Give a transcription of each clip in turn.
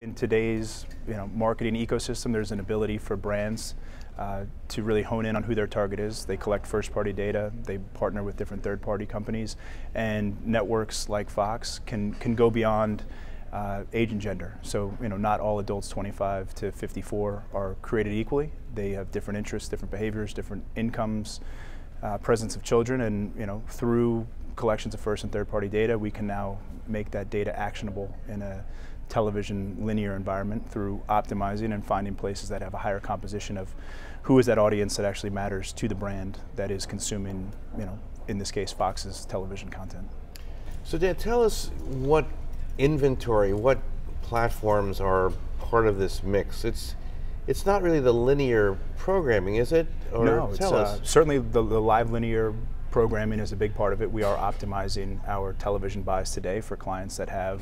In today's marketing ecosystem, there's an ability for brands to really hone in on who their target is. They collect first-party data, they partner with different third-party companies, and networks like Fox can go beyond age and gender. So not all adults 25 to 54 are created equally. They have different interests, different behaviors, different incomes, presence of children, and through collections of first and third-party data, we can now make that data actionable in a television linear environment through optimizing and finding places that have a higher composition of who is that audience that actually matters to the brand that is consuming, in this case, Fox's television content. So Dan, tell us what inventory, what platforms are part of this mix. It's not really the linear programming, is it? Or no, tell us. Certainly the live linear programming is a big part of it. We are optimizing our television buys today for clients that have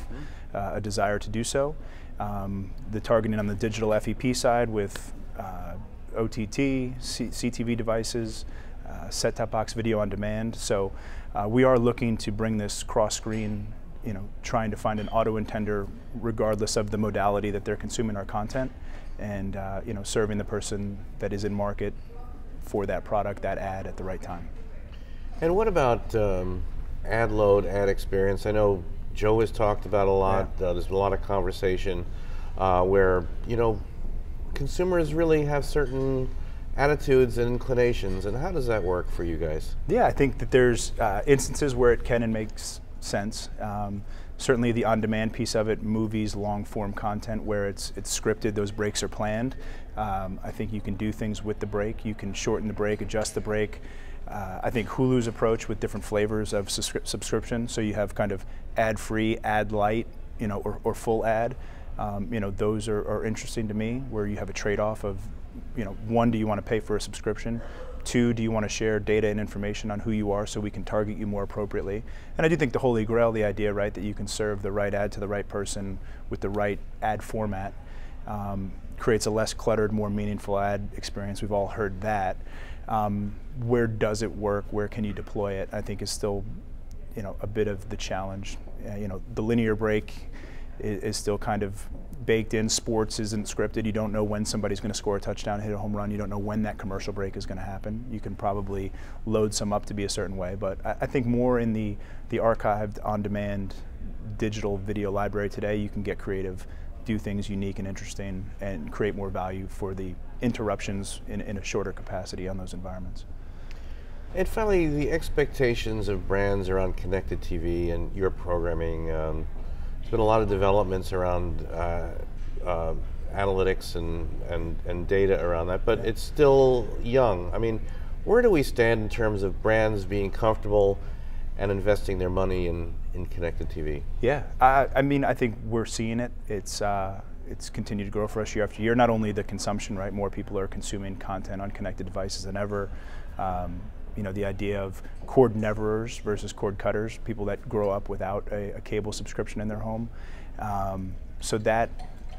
a desire to do so. The targeting on the digital FEP side with OTT, CTV devices, set-top box video on demand. So we are looking to bring this cross-screen, trying to find an auto-intender regardless of the modality that they're consuming our content, and serving the person that is in market for that product, that ad at the right time. And what about ad load, ad experience? I know Joe has talked about a lot. Yeah. There's been a lot of conversation where consumers really have certain attitudes and inclinations. And how does that work for you guys? Yeah, I think that there's instances where it can and makes sense. Certainly the on-demand piece of it, movies, long-form content where it's scripted, those breaks are planned. I think you can do things with the break. You can shorten the break, adjust the break. I think Hulu's approach with different flavors of subscription, so you have kind of ad-free, ad-light, or full ad. Those are interesting to me, where you have a trade-off of, one, do you want to pay for a subscription? Two, do you want to share data and information on who you are so we can target you more appropriately? And I do think the holy grail, the idea, right, that you can serve the right ad to the right person with the right ad format, creates a less cluttered, more meaningful ad experience. We've all heard that. Where does it work? Where can you deploy it? I think is still, a bit of the challenge. The linear break is still kind of baked in. Sports isn't scripted. You don't know when somebody's going to score a touchdown, hit a home run. You don't know when that commercial break is going to happen. You can probably load some up to be a certain way, but I think more in the archived, on-demand digital video library today, you can get creative, do things unique and interesting, and create more value for the interruptions in a shorter capacity on those environments. And finally, the expectations of brands around connected TV and your programming. There's been a lot of developments around analytics and data around that, but it's still young. I mean, where do we stand in terms of brands being comfortable and investing their money in connected TV? Yeah, I think we're seeing it. It's continued to grow for us year after year. Not only the consumption, right? More people are consuming content on connected devices than ever. The idea of cord neverers versus cord cutters, people that grow up without a cable subscription in their home. So that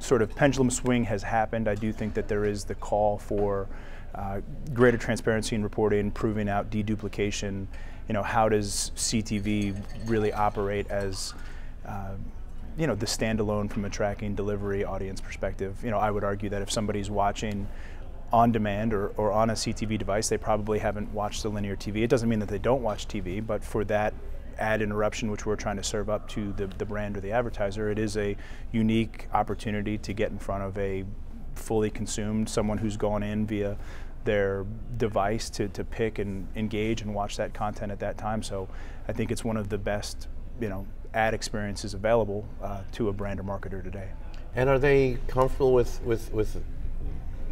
sort of pendulum swing has happened. I do think that there is the call for greater transparency in reporting, proving out deduplication. How does CTV really operate as the standalone from a tracking delivery audience perspective? I would argue that if somebody's watching on demand or on a CTV device, they probably haven't watched the linear TV. It doesn't mean that they don't watch TV, but for that ad interruption, which we're trying to serve up to the brand or the advertiser, it is a unique opportunity to get in front of a fully consumed, someone who's gone in via their device to pick and engage and watch that content at that time. So I think it's one of the best ad experiences available to a brand or marketer today. And are they comfortable with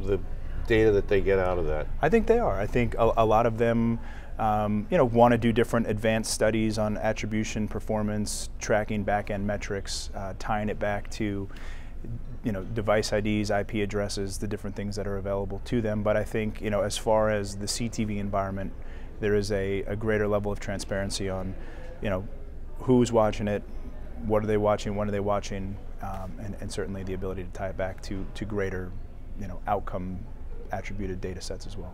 the data that they get out of that? I think they are. I think a lot of them want to do different advanced studies on attribution, performance, tracking back-end metrics, tying it back to device IDs, IP addresses, the different things that are available to them. But I think as far as the CTV environment, there is a greater level of transparency on who's watching it, what are they watching, when are they watching, and certainly the ability to tie it back to greater outcome attributed data sets as well.